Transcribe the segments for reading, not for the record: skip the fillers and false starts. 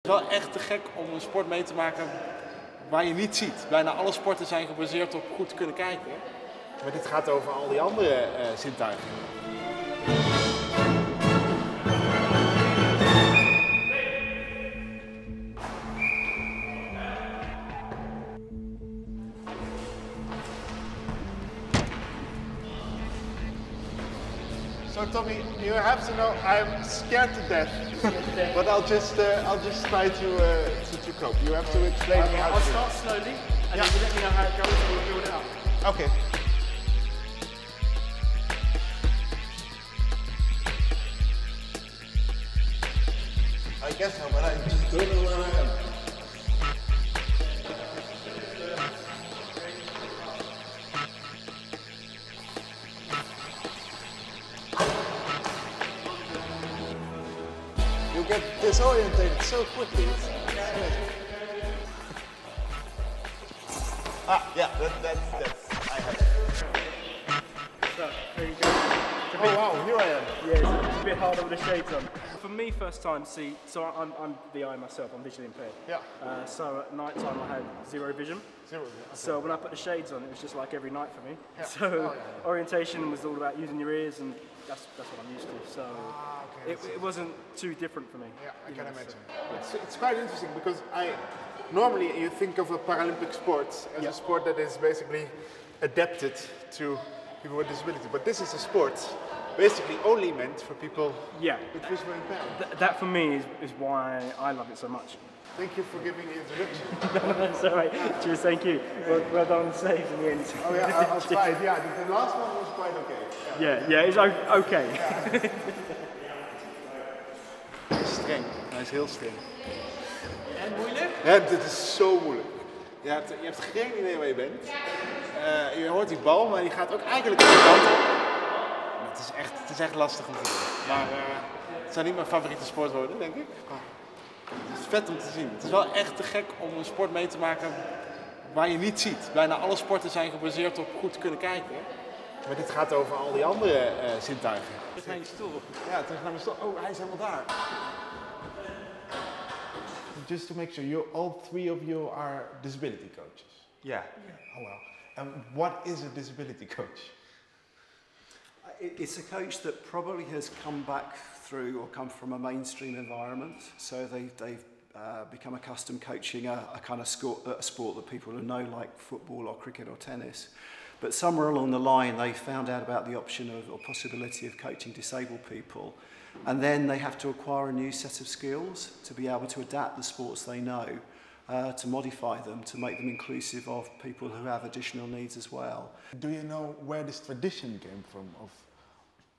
Het is wel echt te gek om een sport mee te maken waar je niet ziet. Bijna alle sporten zijn gebaseerd op goed kunnen kijken. Maar dit gaat over al die andere zintuigen. So Tommy, you have to know I'm scared to death, but I'll just try to cope. You have to explain me how to do it. I'll start slowly, and then you let me know how it goes, and we'll build it up. Okay. I guess so, but I just don't know where I am. You get disorientated so quickly. It's crazy. Yeah, that's I have it. So, there you go. Oh wow, here I am. Yeah, it's a bit harder with the shades on. For me, first time, so I'm VI myself, I'm visually impaired. Yeah. So at night time I had zero vision. Zero vision. Okay. So when I put the shades on, it was just like every night for me. Yeah. So orientation was all about using your ears, and that's what I'm used to. So Okay, it wasn't too different for me. Yeah, I can imagine. So, it's quite interesting because normally you think of a Paralympic sport as a sport that is basically adapted to people with disability, but this is a sport basically only meant for people with visual impairment. That for me is why I love it so much. Thank you for giving the introduction. That's all right. Cheers, thank you. Well done on the saves in the end. Oh yeah, I'll try it. Yeah, the last one was quite okay. Yeah, it's okay. Hij is streng. Hij is heel streng. En moeilijk? Ja, dit is zo moeilijk. Je hebt geen idee waar je bent. Je hoort die bal, maar die gaat ook eigenlijk de kant op. Het is echt lastig om te doen. Maar het zou niet mijn favoriete sport worden, denk ik. Het is vet om te zien. Het is wel echt te gek om een sport mee te maken waar je niet ziet. Bijna alle sporten zijn gebaseerd op goed kunnen kijken. Maar dit gaat over al die andere zintuigen. Terug naar je stoel. Ja, terug naar mijn stoel. Oh, hij is helemaal daar. Just to make sure, all three of you are disability coaches. Yeah. Oh well. And what is a disability coach? It's a coach that probably has come back through or come from a mainstream environment. So they've become accustomed coaching a kind of sport that people know, like football or cricket or tennis. But somewhere along the line, they found out about the option of or possibility of coaching disabled people. And then they have to acquire a new set of skills to be able to adapt the sports they know, to modify them, to make them inclusive of people who have additional needs as well. Do you know where this tradition came from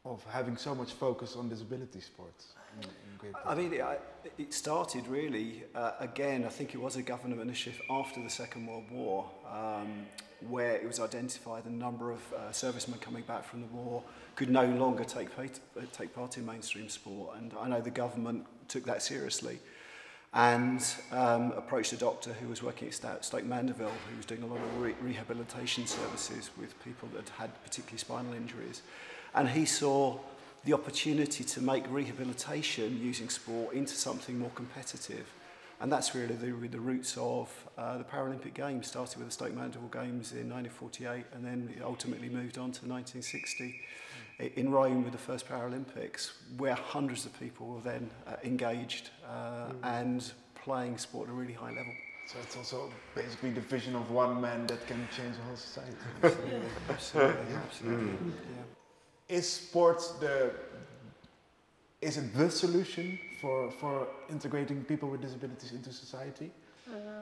of having so much focus on disability sports in Great Britain? I mean, it started really, again, I think it was a government initiative after the Second World War, where it was identified the number of servicemen coming back from the war could no longer take part in mainstream sport, and I know the government took that seriously and approached a doctor who was working at Stoke Mandeville, who was doing a lot of rehabilitation services with people that had particularly spinal injuries, and he saw the opportunity to make rehabilitation using sport into something more competitive. And that's really the roots of the Paralympic Games. Started with the Stoke Mandeville Games in 1948 and then ultimately moved on to 1960 in Rome with the first Paralympics, where hundreds of people were then engaged and playing sport at a really high level. So it's also basically the vision of one man that can change the whole society. Absolutely. Yeah. Is sports is it the solution for integrating people with disabilities into society?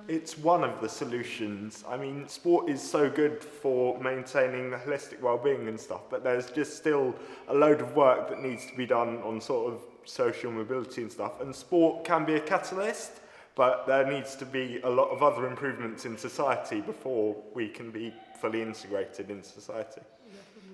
It's one of the solutions. I mean, sport is so good for maintaining the holistic well-being and stuff, but there's just still a load of work that needs to be done on sort of social mobility and stuff. And sport can be a catalyst, but there needs to be a lot of other improvements in society before we can be fully integrated in society.